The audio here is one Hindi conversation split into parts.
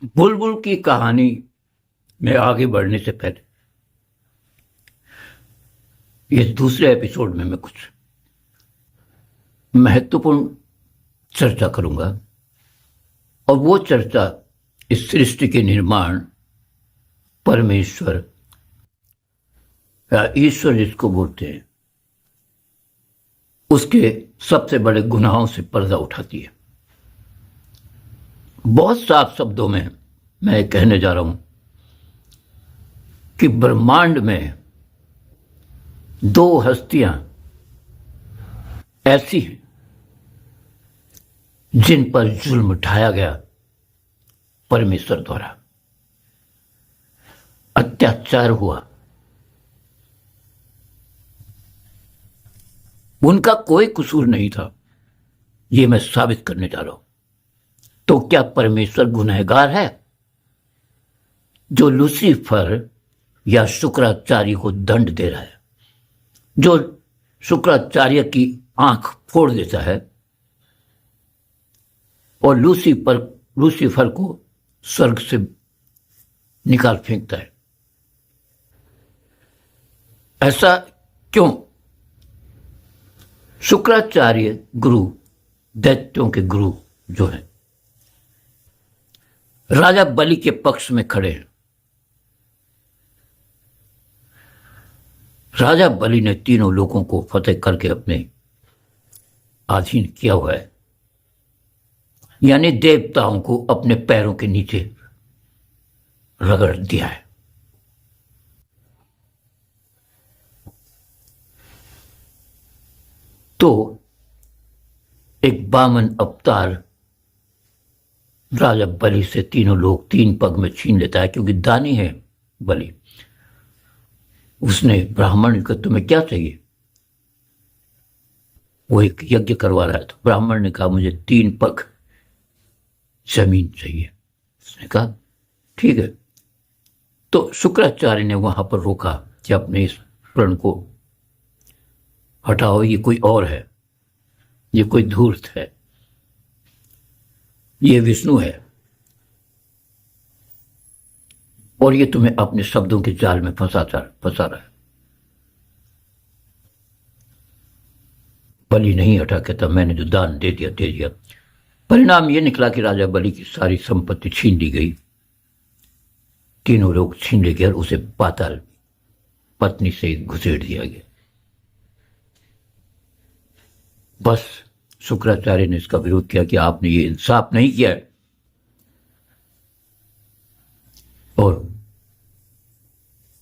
बुलबुल की कहानी में आगे बढ़ने से पहले ये दूसरे एपिसोड में मैं कुछ महत्वपूर्ण चर्चा करूंगा और वो चर्चा इस सृष्टि के निर्माण, परमेश्वर या ईश्वर जिसको बोलते हैं, उसके सबसे बड़े गुनाहों से पर्दा उठाती है। बहुत साफ शब्दों में मैं कहने जा रहा हूं कि ब्रह्मांड में दो हस्तियां ऐसी हैं जिन पर जुल्म ढाया गया, परमेश्वर द्वारा अत्याचार हुआ। उनका कोई कसूर नहीं था, ये मैं साबित करने जा रहा हूं। तो क्या परमेश्वर गुनहगार है जो लूसीफर या शुक्राचार्य को दंड दे रहा है, जो शुक्राचार्य की आंख फोड़ देता है और लूसीफर को स्वर्ग से निकाल फेंकता है? ऐसा क्यों? शुक्राचार्य गुरु, दैत्यों के गुरु जो है, राजा बलि के पक्ष में खड़े हैं। राजा बलि ने तीनों लोगों को फतेह करके अपने अधीन किया हुआ है, यानी देवताओं को अपने पैरों के नीचे रगड़ दिया है। तो एक बामन अवतार राजा बलि से तीनों लोग तीन पग में छीन लेता है, क्योंकि दानी है बलि। उसने ब्राह्मण को तुम्हें क्या चाहिए? वो एक यज्ञ करवा रहा है, तो ब्राह्मण ने कहा मुझे 3 पग जमीन चाहिए। उसने कहा ठीक है। तो शुक्राचार्य ने वहां पर रोका कि अपने इस प्रण को हटाओ, ये कोई और है, ये कोई धूर्त है, ये विष्णु है और ये तुम्हें अपने शब्दों के जाल में फंसा रहा है। बलि नहीं हटा, कहता मैंने जो दान दे दिया। परिणाम ये निकला कि राजा बलि की सारी संपत्ति छीन ली गई, तीनों लोग छीन ले गए और उसे पाताल पत्नी से घुसेड़ दिया गया। बस शुक्राचार्य ने इसका विरोध किया कि आपने ये इंसाफ नहीं किया है, और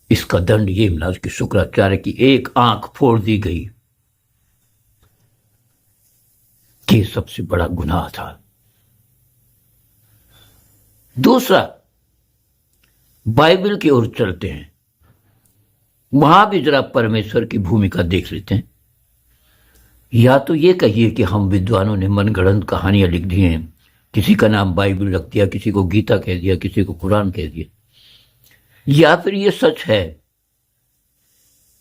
इसका दंड ये मिला कि शुक्राचार्य की एक आंख फोड़ दी गई। ये सबसे बड़ा गुनाह था। दूसरा, बाइबल की ओर चलते हैं, वहां भी जरा परमेश्वर की भूमिका देख लेते हैं। या तो ये कहिए कि हम विद्वानों ने मनगढ़ंत कहानियां लिख दी हैं, किसी का नाम बाइबल रख दिया, किसी को गीता कह दिया, किसी को कुरान कह दिया, या फिर ये सच है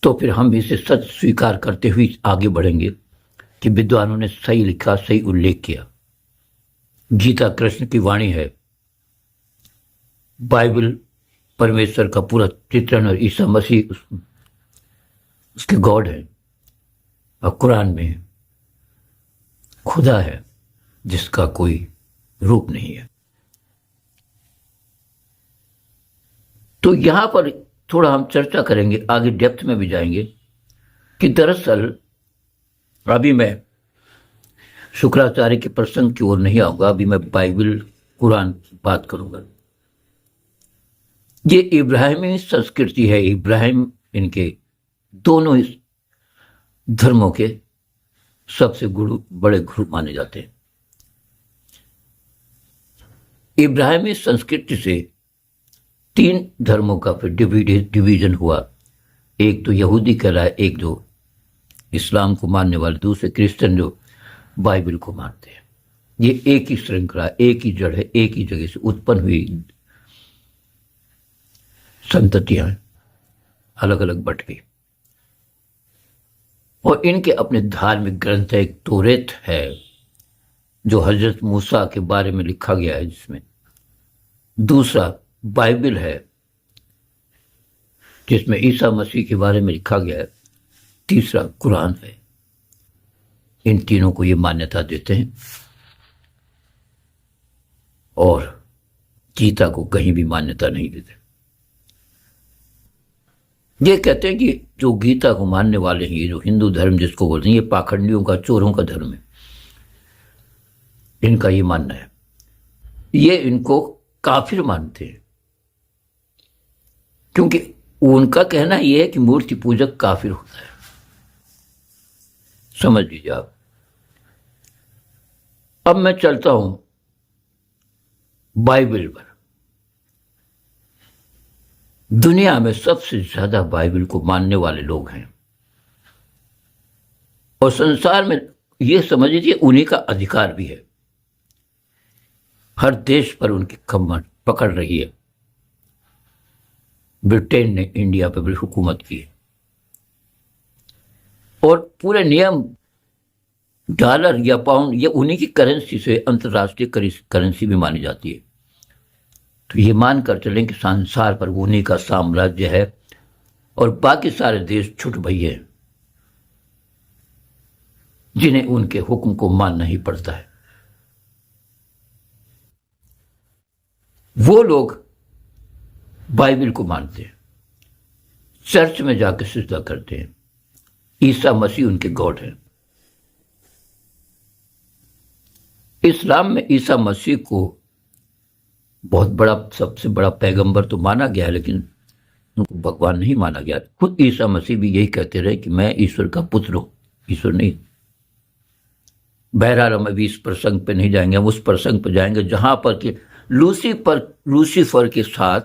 तो फिर हम इसे सच स्वीकार करते हुए आगे बढ़ेंगे कि विद्वानों ने सही लिखा, सही उल्लेख किया। गीता कृष्ण की वाणी है, बाइबल परमेश्वर का पूरा चित्रण और ईसा मसीह उसके गॉड है, और कुरान में खुदा है जिसका कोई रूप नहीं है। तो यहां पर थोड़ा हम चर्चा करेंगे, आगे डेप्थ में भी जाएंगे कि दरअसल अभी मैं शुक्राचार्य के प्रसंग की ओर नहीं आऊंगा, अभी मैं बाइबल कुरान की बात करूंगा। ये इब्राहिमी संस्कृति है। इब्राहिम इनके दोनों इस धर्मों के सबसे बड़े गुरु माने जाते हैं। इब्राहिमी संस्कृति से 3 धर्मों का फिर डिवीजन हुआ। एक तो यहूदी कहलाए, एक जो इस्लाम को मानने वाले, दूसरे क्रिश्चियन जो बाइबल को मानते हैं। ये एक ही श्रृंखला, एक ही जड़ है, एक ही जगह से उत्पन्न हुई संततियां अलग अलग बट गई। और इनके अपने धार्मिक ग्रंथ है, एक तोरेत है जो हजरत मूसा के बारे में लिखा गया है, जिसमें दूसरा बाइबल है जिसमें ईसा मसीह के बारे में लिखा गया है। तीसरा कुरान है। इन तीनों को ये मान्यता देते हैं और गीता को कहीं भी मान्यता नहीं देते। ये कहते हैं कि जो गीता को मानने वाले हैं, ये जो हिंदू धर्म जिसको बोलते हैं, ये पाखंडियों का, चोरों का धर्म है। इनका ये मानना है। ये इनको काफिर मानते हैं क्योंकि उनका कहना यह है कि मूर्ति पूजक काफिर होता है। समझ लीजिए आप। अब मैं चलता हूं बाइबल पर। दुनिया में सबसे ज्यादा बाइबल को मानने वाले लोग हैं और संसार में यह समझ लीजिए उन्हीं का अधिकार भी है। हर देश पर उनकी कमर पकड़ रही है। ब्रिटेन ने इंडिया पर भी हुकूमत की है और पूरे नियम डॉलर या पाउंड ये उन्हीं की करेंसी से अंतर्राष्ट्रीय करेंसी भी मानी जाती है। तो ये मानकर चलें कि संसार पर उन्हीं का साम्राज्य है और बाकी सारे देश छुट भइए हैं जिन्हें उनके हुक्म को मानना ही पड़ता है। वो लोग बाइबल को मानते हैं, चर्च में जाकर सिजदा करते हैं। ईसा मसीह उनके गॉड है। इस्लाम में ईसा मसीह को बहुत बड़ा, सबसे बड़ा पैगंबर तो माना गया है, लेकिन उनको भगवान नहीं माना गया। खुद ईसा मसीह भी यही कहते रहे कि मैं ईश्वर का पुत्र हूं, ईश्वर नहीं। बहरहाल हम अभी इस प्रसंग पे नहीं जाएंगे, हम उस प्रसंग पे जाएंगे जहां पर कि लूसीफर के साथ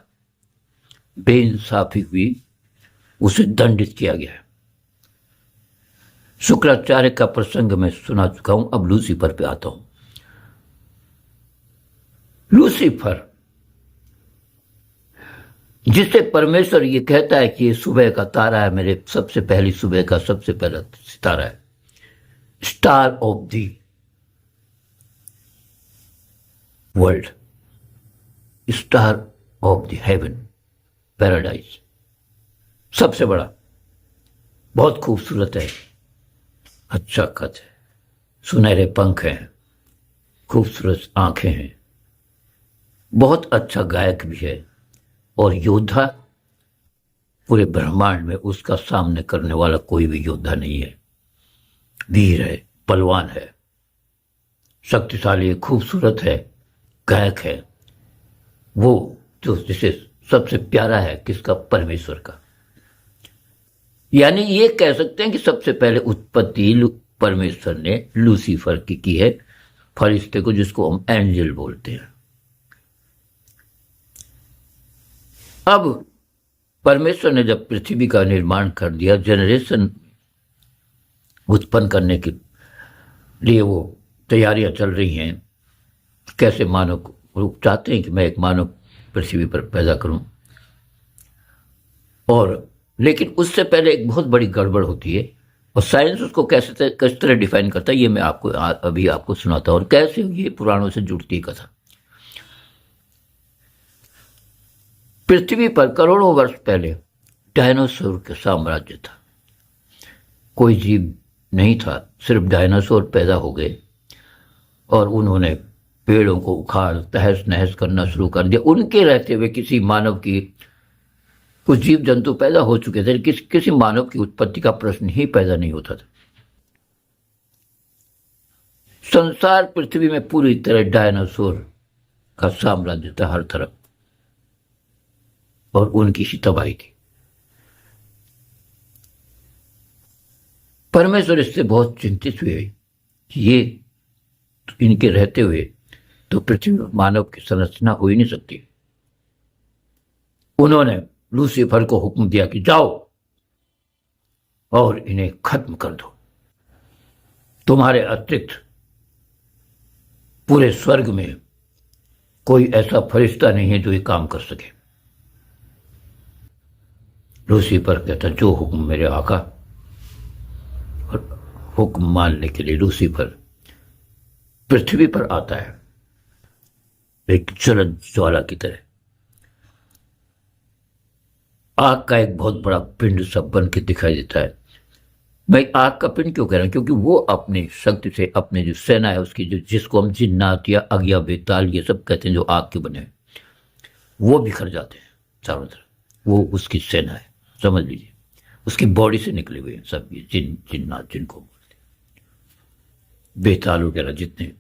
बेइंसाफी हुई, उसे दंडित किया गया है। शुक्राचार्य का प्रसंग मैं सुना चुका हूं, अब लूसीफर पे आता हूं। लूसीफर जिसे परमेश्वर ये कहता है कि ये सुबह का तारा है, मेरे सबसे पहली सुबह का सबसे पहला सितारा है, star of the world, star of the haven, paradise, सबसे बड़ा, बहुत खूबसूरत है, अच्छा कद है, सुनहरे पंख हैं, खूबसूरत आंखें हैं, बहुत अच्छा गायक भी है और योद्धा। पूरे ब्रह्मांड में उसका सामने करने वाला कोई भी योद्धा नहीं है। वीर है, बलवान है, शक्तिशाली है, खूबसूरत है, गायक है। वो जो जिसे सबसे प्यारा है किसका? परमेश्वर का। यानी ये कह सकते हैं कि सबसे पहले उत्पत्ति परमेश्वर ने लूसीफर की है, फरिश्ते को, जिसको हम एंजल बोलते हैं। अब परमेश्वर ने जब पृथ्वी का निर्माण कर दिया, जनरेशन उत्पन्न करने के लिए वो तैयारियां चल रही हैं, कैसे मानव लोग चाहते हैं कि मैं एक मानव पृथ्वी पर पैदा करूं, और लेकिन उससे पहले एक बहुत बड़ी गड़बड़ होती है और साइंस उसको कैसे किस तरह डिफाइन करता है, ये मैं आपको अभी आपको सुनाता हूं और कैसे ये पुराणों से जुड़ती कथा। पृथ्वी पर करोड़ों वर्ष पहले डायनासोर का साम्राज्य था। कोई जीव नहीं था, सिर्फ डायनासोर पैदा हो गए और उन्होंने पेड़ों को उखाड़ तहस नहस करना शुरू कर दिया। उनके रहते हुए किसी मानव की, कुछ जीव जंतु पैदा हो चुके थे, किसी मानव की उत्पत्ति का प्रश्न ही पैदा नहीं होता था। संसार पृथ्वी में पूरी तरह डायनासोर का साम्राज्य था हर तरफ, और उनकी ही तबाही थी। परमेश्वर इससे बहुत चिंतित हुए कि ये इनके रहते हुए तो पृथ्वी में मानव की संरचना हो ही नहीं सकती। उन्होंने लूसीफर को हुक्म दिया कि जाओ और इन्हें खत्म कर दो। तुम्हारे अतिरिक्त पूरे स्वर्ग में कोई ऐसा फरिश्ता नहीं है जो ये काम कर सके। लूसीफर कहता, जो हुक्म मेरे आका। और हुक्म मानने के लिए लूसीफर पृथ्वी पर आता है एक ज्वलन ज्वाला की तरह। आग का एक बहुत बड़ा पिंड सब बन के दिखाई देता है। मैं आग का पिंड क्यों कह रहा हूं? क्योंकि वो अपनी शक्ति से अपने जो सेना है उसकी, जो जिसको हम जिन्नात या अगिया बेताल ये सब कहते हैं, जो आग के बने हैं, वो बिखर जाते हैं चारों तरफ। वो उसकी सेना है, समझ लीजिए। उसकी बॉडी से निकले हुए हैं सब ये जिन्नात, जिनको बोलते हैं बेताल वगैरह जितने,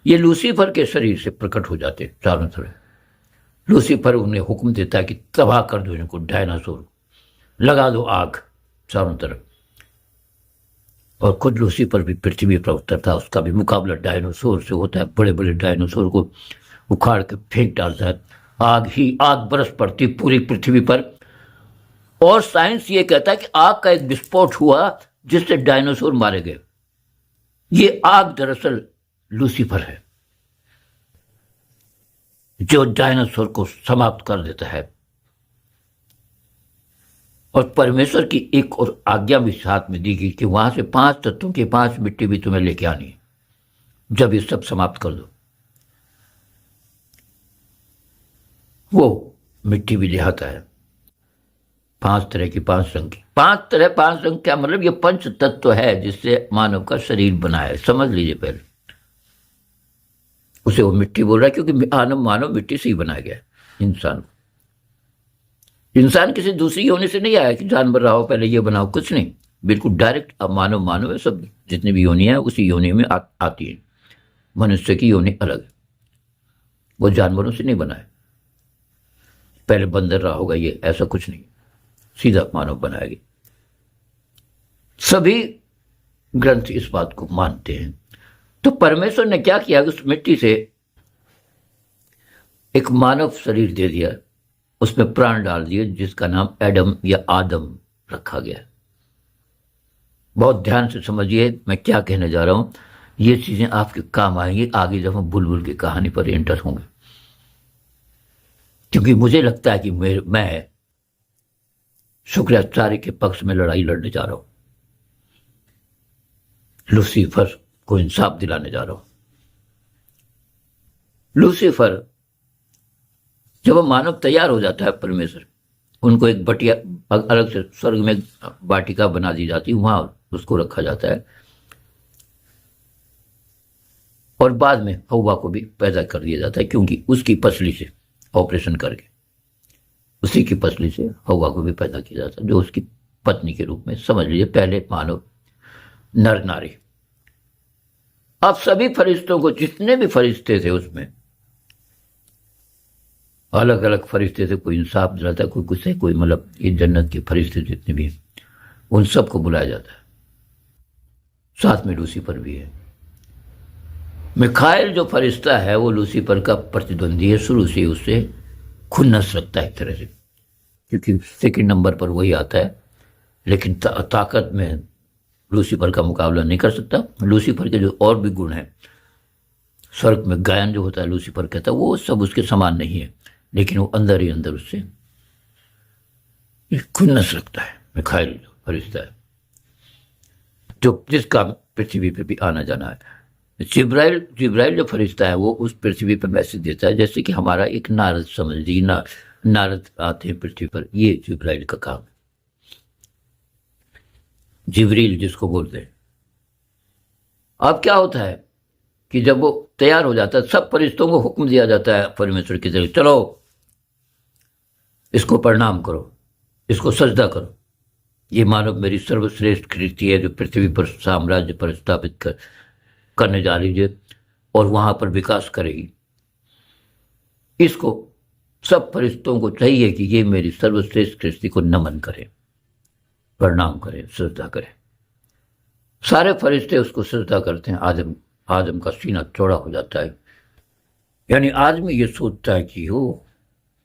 ये लूसीफर के शरीर से प्रकट हो जाते हैं चारों तरफ। लूसीफर उन्हें हुक्म देता है कि तबाह कर दो इनको, डायनासोर लगा दो आग चारों तरफ। और खुद लूसीफर भी पृथ्वी पर उतरता है, उसका भी मुकाबला डायनासोर से होता है। बड़े बड़े डायनासोर को उखाड़ के फेंक डालता है, आग ही आग बरस पड़ती पूरी पृथ्वी पर। और साइंस ये कहता है कि आग का एक विस्फोट हुआ जिससे डायनासोर मारे गए। ये आग दरअसल लूसीफर है जो डायनासोर को समाप्त कर देता है। और परमेश्वर की एक और आज्ञा भी साथ में दी गई कि वहां से 5 तत्वों की 5 मिट्टी भी तुम्हें लेके आनी है जब ये सब समाप्त कर दो। वो मिट्टी भी ले आता है 5 तरह की, 5 रंग की। 5 तरह 5 रंग क्या मतलब? ये पंच तत्व है जिससे मानव का शरीर बना है, समझ लीजिए पहले। उसे वो मिट्टी बोल रहा है क्योंकि मानव मिट्टी से ही बनाया गया है। इंसान किसी दूसरी योनि से नहीं आया कि जानवर रहा हो पहले ये बनाओ, कुछ नहीं। बिल्कुल डायरेक्ट अब मानव है, सब जितनी भी योनि है उसी योनि में आती है। मनुष्य की योनि अलग है, वो जानवरों से नहीं बना है। पहले बंदर रहा होगा, ये ऐसा कुछ नहीं, सीधा मानव बनाएगी। सभी ग्रंथ इस बात को मानते हैं। तो परमेश्वर ने क्या किया? उस मिट्टी से एक मानव शरीर दे दिया, उसमें प्राण डाल दिए, जिसका नाम एडम या आदम रखा गया। बहुत ध्यान से समझिए मैं क्या कहने जा रहा हूं, ये चीजें आपके काम आएंगी आगे जब हम बुलबुल की कहानी पर एंटर होंगे। क्योंकि मुझे लगता है कि मैं शुक्राचार्य के पक्ष में लड़ाई लड़ने जा रहा हूं, लूसीफर को इंसाफ दिलाने जा रहा हूं। लूसीफर जब वो मानव तैयार हो जाता है, परमेश्वर उनको एक बटिया अलग से स्वर्ग में वाटिका बना दी जाती है, वहां उसको रखा जाता है। और बाद में हव्वा को भी पैदा कर दिया जाता है, क्योंकि उसकी पसली से ऑपरेशन करके उसी की पसली से हव्वा को भी पैदा किया जाता है, जो उसकी पत्नी के रूप में, समझ लीजिए पहले मानव नर नारी। अब सभी फरिश्तों को, जितने भी फरिश्ते थे उसमें अलग अलग फरिश्ते थे, कोई इंसाफ दिलाता है, कोई कुछ है, कोई मतलब ये जन्नत के फरिश्ते जितने भी हैं उन सबको बुलाया जाता है। साथ में लूसीफर भी है। मिखाइल जो फरिश्ता है वो लूसीफर का प्रतिद्वंदी है, शुरू से उससे खुन्नस रखता है एक तरह से, क्योंकि सेकंड नंबर पर वही आता है। लेकिन ताकत में लूसीफर का मुकाबला नहीं कर सकता। लूसीफर के जो और भी गुण हैं, स्वर्ग में गायन जो होता है लूसीफर कहता है, वो सब उसके समान नहीं है, लेकिन वो अंदर ही अंदर उससे खुन्नस रखता है। मिखाइल जो फरिश्ता है, जो जिसका पृथ्वी पे भी आना जाना है। जिब्राइल जो फरिश्ता है वो उस पृथ्वी पर मैसेज देता है, जैसे कि हमारा एक नारद, समझ लीजिए नारद आते हैं पृथ्वी पर, ये जिब्राइल का काम है। जिब्रील जिसको बोलते हैं। अब क्या होता है कि जब वो तैयार हो जाता है, सब फरिश्तों को हुक्म दिया जाता है परमेश्वर की तरफ, चलो इसको प्रणाम करो, इसको सजदा करो। ये मानव मेरी सर्वश्रेष्ठ कृति है जो पृथ्वी पर साम्राज्य पर स्थापित करने जा रही है और वहां पर विकास करेगी। इसको सब फरिश्तों को चाहिए कि ये मेरी सर्वश्रेष्ठ कृति को नमन करें, प्रणाम करें, सजदा करें। सारे फरिश्ते उसको सजदा करते हैं। आदम का सीना चौड़ा हो जाता है। यानी आदमी ये सोचता है कि हो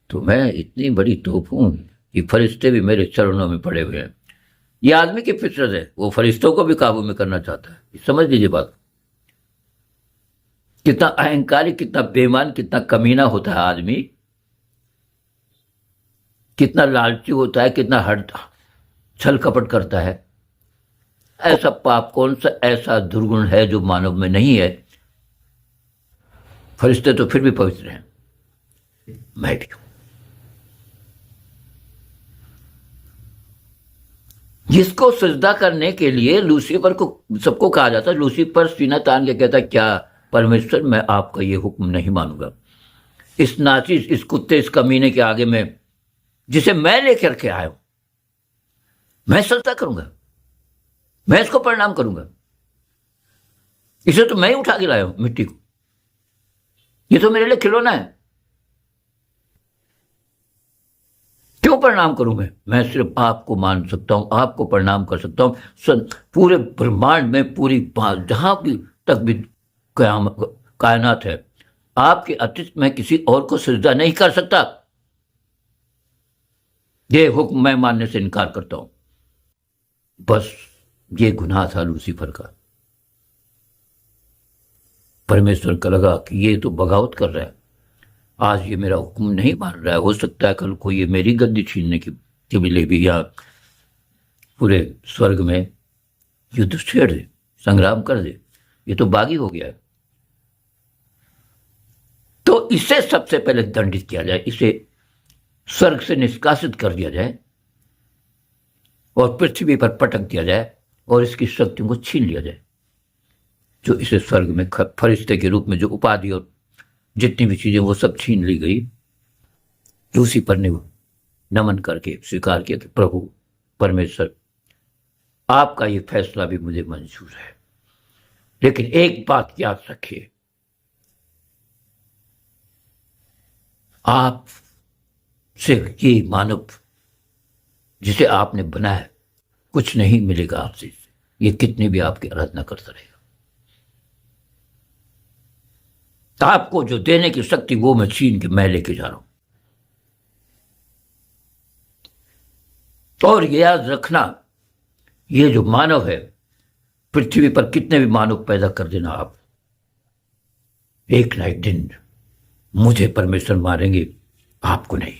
तो मैं इतनी बड़ी तोप हूं, ये फरिश्ते भी मेरे चरणों में पड़े हुए हैं। ये आदमी की फितरत है, वो फरिश्तों को भी काबू में करना चाहता है। समझ लीजिए बात, कितना अहंकारी, कितना बेईमान, कितना कमीना होता है आदमी, कितना लालची होता है, कितना छल कपट करता है। ऐसा पाप कौन सा ऐसा दुर्गुण है जो मानव में नहीं है? फरिश्ते तो फिर भी पवित्र हैं, मैं भी हूं। जिसको सजदा करने के लिए लूसीफर को सबको कहा जाता, लूसीफर सीना तान के कहता, क्या परमेश्वर मैं आपका ये हुक्म नहीं मानूंगा, इस नाचिस, इस कुत्ते, इस कमीने के आगे में जिसे मैं लेकर के आया हूं, मैं सजदा करूंगा, मैं इसको प्रणाम करूंगा, इसे तो मैं ही उठा के लाया हूं मिट्टी को, ये तो मेरे लिए खिलौना है, क्यों प्रणाम करूं मैं सिर्फ आपको मान सकता हूं, आपको प्रणाम कर सकता हूं। पूरे ब्रह्मांड में, पूरी जहां भी तक भी कायनात है, आपके अतिरिक्त मैं किसी और को सजदा नहीं कर सकता। ये हुक्म मैं मानने से इनकार करता हूं। बस ये गुनाह था लूसीफर का। परमेश्वर का लगा कि ये तो बगावत कर रहा है, आज ये मेरा हुक्म नहीं मान रहा है, हो सकता है कल को ये मेरी गद्दी छीनने की मिले भी, या पूरे स्वर्ग में युद्ध छेड़ दे, संग्राम कर दे, ये तो बागी हो गया है। तो इसे सबसे पहले दंडित किया जाए, इसे स्वर्ग से निष्कासित कर दिया जाए और पृथ्वी पर पटक दिया जाए और इसकी शक्तियों को छीन लिया जाए, जो इसे स्वर्ग में फरिश्ते के रूप में जो उपाधि और जितनी भी चीजें वो सब छीन ली गई। लूसीफर ने नमन करके स्वीकार किया कि प्रभु परमेश्वर, आपका ये फैसला भी मुझे मंजूर है, लेकिन एक बात याद रखिए, आप से ये मानव जिसे आपने बनाया, कुछ नहीं मिलेगा आपसे, ये कितनी भी आपकी आराधना करता रहेगा, आपको जो देने की शक्ति वो मैं छीन के मैं लेके जा रहा हूं। और याद रखना, ये जो मानव है, पृथ्वी पर कितने भी मानव पैदा कर देना आप, एक ना एक दिन मुझे परमेश्वर मारेंगे, आपको नहीं।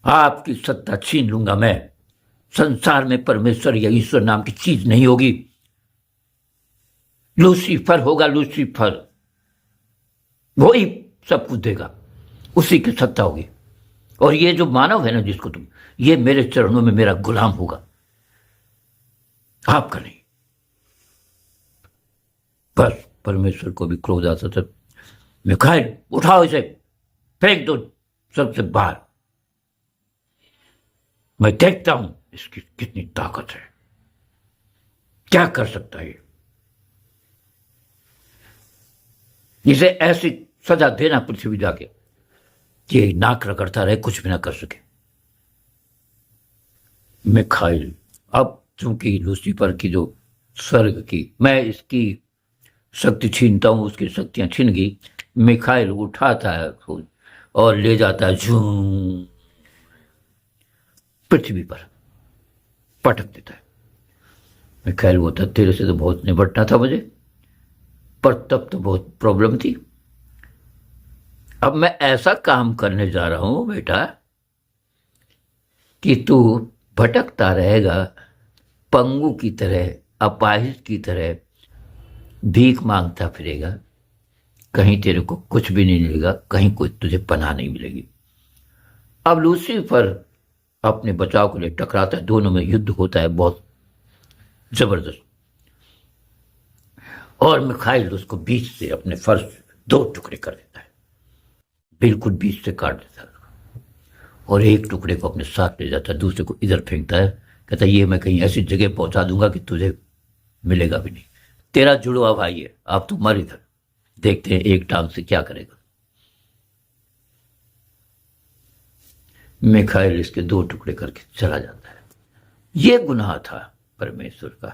आपकी सत्ता छीन लूंगा मैं। संसार में परमेश्वर या ईश्वर नाम की चीज नहीं होगी, लूसीफर होगा, लूसीफर, वो ही सब कुछ देगा, उसी की सत्ता होगी। और ये जो मानव है ना जिसको तुम, ये मेरे चरणों में मेरा गुलाम होगा, आपका नहीं। बस परमेश्वर को भी क्रोध आता था, मिखाइल उठाओ इसे, फेंक दो सबसे बाहर, मैं देखता हूं इसकी कितनी ताकत है, क्या कर सकता है, इसे ऐसी सजा देना पृथ्वी जाके कि नाक रगड़ता रहे, कुछ भी ना कर सके। मिखाइल, अब चूंकि लूसीफर की जो स्वर्ग की, मैं इसकी शक्ति छीनता हूं, उसकी शक्तियां छिन गई, मिखाइल उठाता है और ले जाता है झूम, पृथ्वी पर पटक देता है। मिखाइल बोलता, तेरे से तो बहुत निपटना था मुझे, पर तब तो बहुत प्रॉब्लम थी, अब मैं ऐसा काम करने जा रहा हूं बेटा कि तू भटकता रहेगा, पंगु की तरह, अपाहिज की तरह भीख मांगता फिरेगा, कहीं तेरे को कुछ भी नहीं मिलेगा, कहीं कोई तुझे पनाह नहीं मिलेगी। अब लूसीफर अपने बचाव के लिए टकराता है, दोनों में युद्ध होता है बहुत जबरदस्त, और मिखाइल उसको बीच से अपने फर्श दो टुकड़े कर देता है, बिल्कुल बीच से काट देता है, और एक टुकड़े को अपने साथ ले जाता है, दूसरे को इधर फेंकता है, कहता है ये मैं कहीं ऐसी जगह पहुंचा दूंगा कि तुझे मिलेगा भी नहीं, तेरा जुड़वा भाई है, आप तो मर इधर, देखते हैं एक टांग से क्या करेगा। मिखाइल इसके दो टुकड़े करके चला जाता है। ये गुनाह था परमेश्वर का।